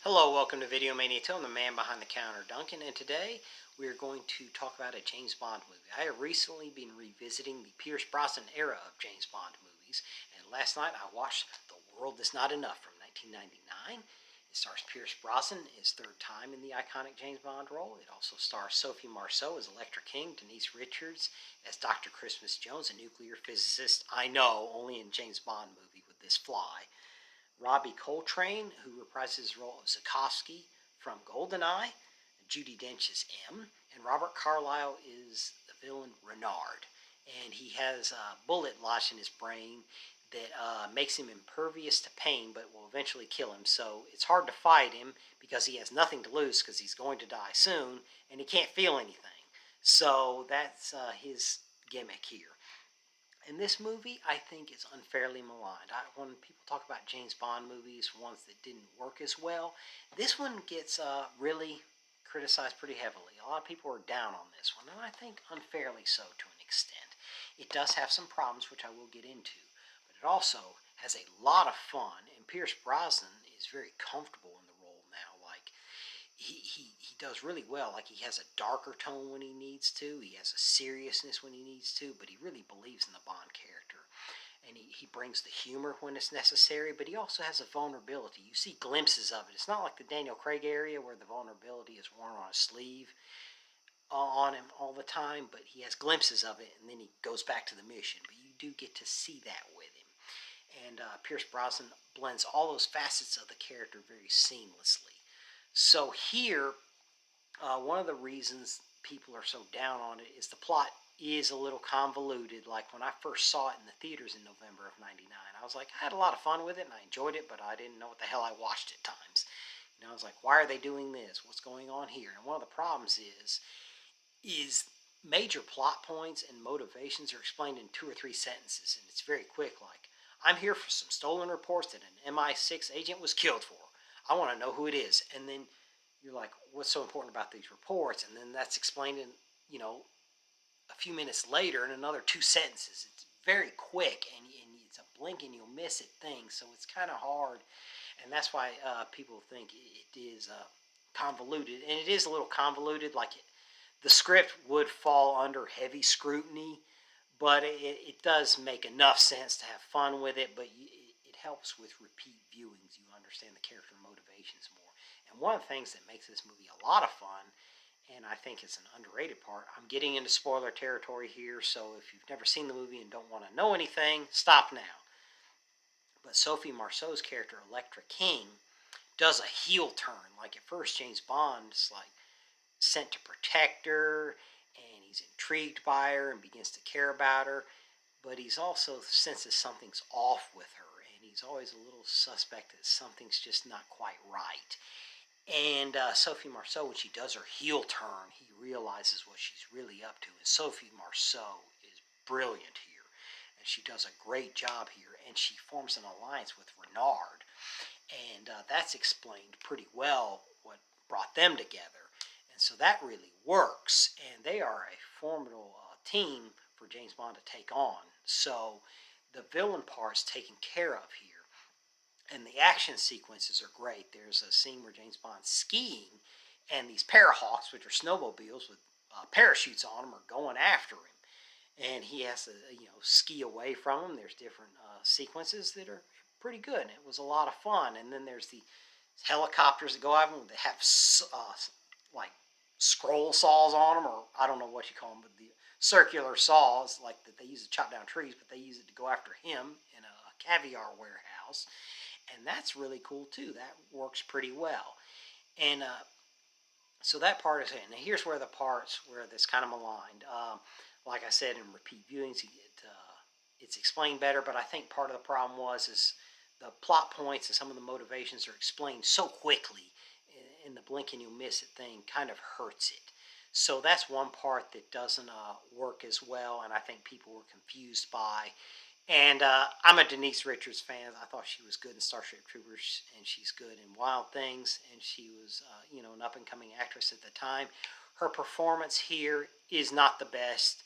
Hello, welcome to Video Mania 2. I'm the man behind the counter, Duncan, and today we are going to talk about a James Bond movie. I have recently been revisiting the Pierce Brosnan era of James Bond movies, and last night I watched The World Is Not Enough from 1999. It stars Pierce Brosnan, his third time in the iconic James Bond role. It also stars Sophie Marceau as Electra King, Denise Richards as Dr. Christmas Jones, a nuclear physicist I know only in James Bond movie would this fly. Robbie Coltrane, who reprises his role of Zukovsky from GoldenEye. Judi Dench is M. And Robert Carlyle is the villain Renard. And he has a bullet lodged in his brain that makes him impervious to pain but will eventually kill him. So it's hard to fight him because he has nothing to lose because he's going to die soon and he can't feel anything. So that's his gimmick here. And this movie, I think, is unfairly maligned. When people talk about James Bond movies, ones that didn't work as well, this one gets really criticized pretty heavily. A lot of people are down on this one, and I think unfairly so to an extent. It does have some problems, which I will get into, but it also has a lot of fun, and Pierce Brosnan is very comfortable in the role now. Like, he does really well. Like, he has a darker tone when he needs to. He has a seriousness when he needs to, but he really believes in the Bond character. And he brings the humor when it's necessary, but he also has a vulnerability. You see glimpses of it. It's not like the Daniel Craig area where the vulnerability is worn on his sleeve on him all the time, but he has glimpses of it, and then he goes back to the mission. But you do get to see that with him. And Pierce Brosnan blends all those facets of the character very seamlessly. So here, one of the reasons people are so down on it is the plot is a little convoluted. Like, when I first saw it in the theaters in November of '99, I was like, I had a lot of fun with it and I enjoyed it, but I didn't know what the hell I watched at times. I was like, why are they doing this? What's going on here? And one of the problems is major plot points and motivations are explained in 2 or 3 sentences, and it's very quick. Like, I'm here for some stolen reports that an MI6 agent was killed for. I want to know who it is. And then you're like, what's so important about these reports? And then that's explained in, a few minutes later in another 2 sentences. It's very quick, and it's a blink and you'll miss it thing. So it's kind of hard, and that's why people think it is convoluted. And it is a little convoluted. Like, the script would fall under heavy scrutiny, but it does make enough sense to have fun with it. But it helps with repeat viewings. You understand the character motivations more. And one of the things that makes this movie a lot of fun, and I think it's an underrated part, I'm getting into spoiler territory here, so if you've never seen the movie and don't want to know anything, stop now. But Sophie Marceau's character, Electra King, does a heel turn. Like, at first, James Bond's like sent to protect her, and he's intrigued by her and begins to care about her, but he's also senses something's off with her, and he's always a little suspect that something's just not quite right. And Sophie Marceau, when she does her heel turn, he realizes what she's really up to. And Sophie Marceau is brilliant here. And she does a great job here. And she forms an alliance with Renard. And that's explained pretty well what brought them together. And so that really works. And they are a formidable team for James Bond to take on. So the villain part's taken care of here. And the action sequences are great. There's a scene where James Bond's skiing, and these Parahawks, which are snowmobiles with parachutes on them, are going after him. And he has to, ski away from them. There's different sequences that are pretty good. And it was a lot of fun. And then there's the helicopters that go after them. They have like scroll saws on them, or I don't know what you call them, but the circular saws, like, that they use to chop down trees, but they use it to go after him in a caviar warehouse. And that's really cool too. That works pretty well. And so that part is it. Now here's where the parts where that's kind of maligned. Like I said, in repeat viewings, it's explained better. But I think part of the problem is the plot points and some of the motivations are explained so quickly, and the blink and you'll miss it thing kind of hurts it. So that's one part that doesn't work as well, and I think people were confused by. And I'm a Denise Richards fan. I thought she was good in Starship Troopers, and she's good in Wild Things, and she was, an up-and-coming actress at the time. Her performance here is not the best.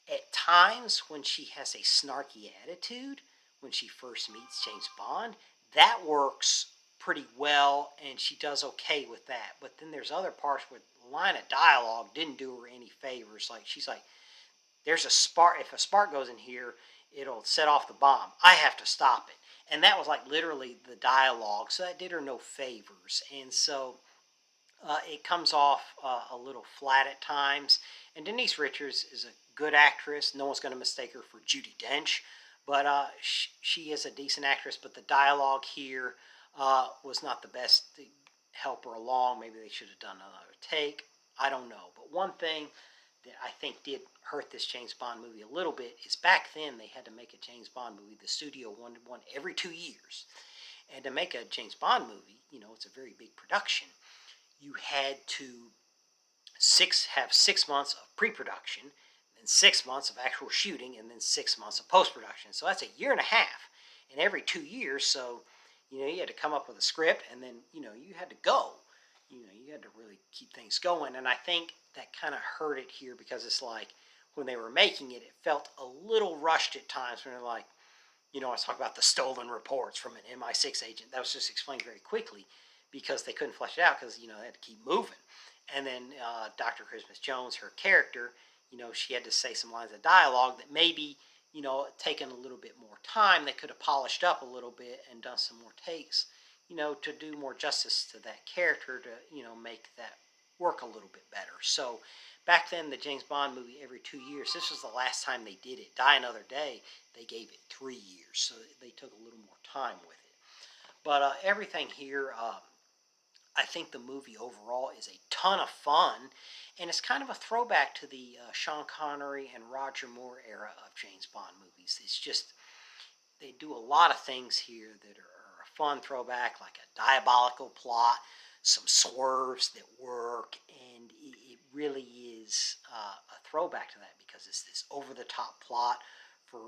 At times, when she has a snarky attitude, when she first meets James Bond, that works pretty well, and she does okay with that. But then there's other parts where the line of dialogue didn't do her any favors. Like she's like, "There's a spark. If a spark goes in here, it'll set off the bomb. I have to stop it." And that was like literally the dialogue. So that did her no favors. And so it comes off a little flat at times. And Denise Richards is a good actress. No one's going to mistake her for Judi Dench, but she is a decent actress. But the dialogue here was not the best to help her along. Maybe they should have done another take. I don't know. But one thing that I think did hurt this James Bond movie a little bit is back then they had to make a James Bond movie. The studio wanted one every 2 years. And to make a James Bond movie, it's a very big production. You had to have 6 months of pre-production, then 6 months of actual shooting, and then 6 months of post-production. So that's a year and a half, and every 2 years. So you had to come up with a script, and then you had to go. You had to really keep things going, and I think that kind of hurt it here because it's like when they were making it, it felt a little rushed at times. When they're like, I was talking about the stolen reports from an MI6 agent. That was just explained very quickly because they couldn't flesh it out because, they had to keep moving. And then Dr. Christmas Jones, her character, she had to say some lines of dialogue that maybe, taken a little bit more time. They could have polished up a little bit and done some more takes, to do more justice to that character to, make that work a little bit better. So back then, the James Bond movie every 2 years, this was the last time they did it. Die Another Day, they gave it 3 years, so they took a little more time with it. But everything here, I think the movie overall is a ton of fun, and it's kind of a throwback to the Sean Connery and Roger Moore era of James Bond movies. It's just, they do a lot of things here that are a fun throwback, like a diabolical plot, some swerves that work, and it really is a throwback to that because it's this over-the-top plot for,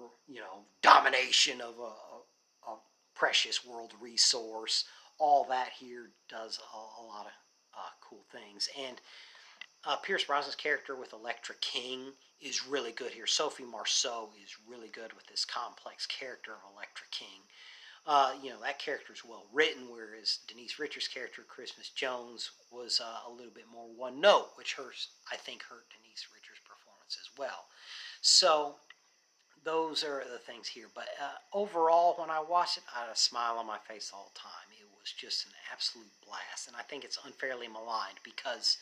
domination of a precious world resource. All that here does a lot of cool things. And Pierce Brosnan's character with Electra King is really good here. Sophie Marceau is really good with this complex character of Electra King. That character is well written, whereas Denise Richards' character, Christmas Jones, was a little bit more one note, which I think hurt Denise Richards' performance as well. So those are the things here. But overall, when I watched it, I had a smile on my face all the time. It was just an absolute blast, and I think it's unfairly maligned because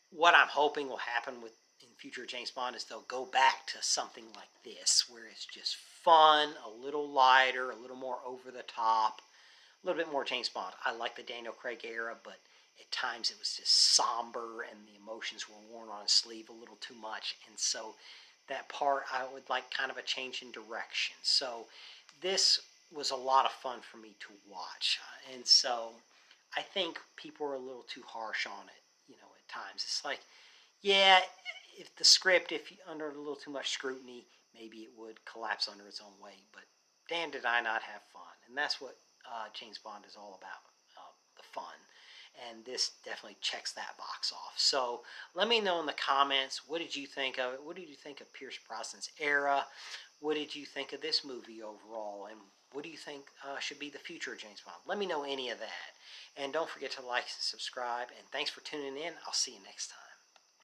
what I'm hoping will happen in future James Bond is they'll go back to something like this, where it's just fun, a little lighter, a little more over the top, a little bit more James Bond. I like the Daniel Craig era, but at times it was just somber and the emotions were worn on his sleeve a little too much. And so that part, I would like kind of a change in direction. So this was a lot of fun for me to watch. And so I think people are a little too harsh on it, at times. It's like, yeah, if the script, if under a little too much scrutiny, maybe it would collapse under its own weight. But damn, did I not have fun. And that's what James Bond is all about, the fun. And this definitely checks that box off. So let me know in the comments, what did you think of it? What did you think of Pierce Brosnan's era? What did you think of this movie overall? And what do you think should be the future of James Bond? Let me know any of that. And don't forget to like and subscribe. And thanks for tuning in. I'll see you next time.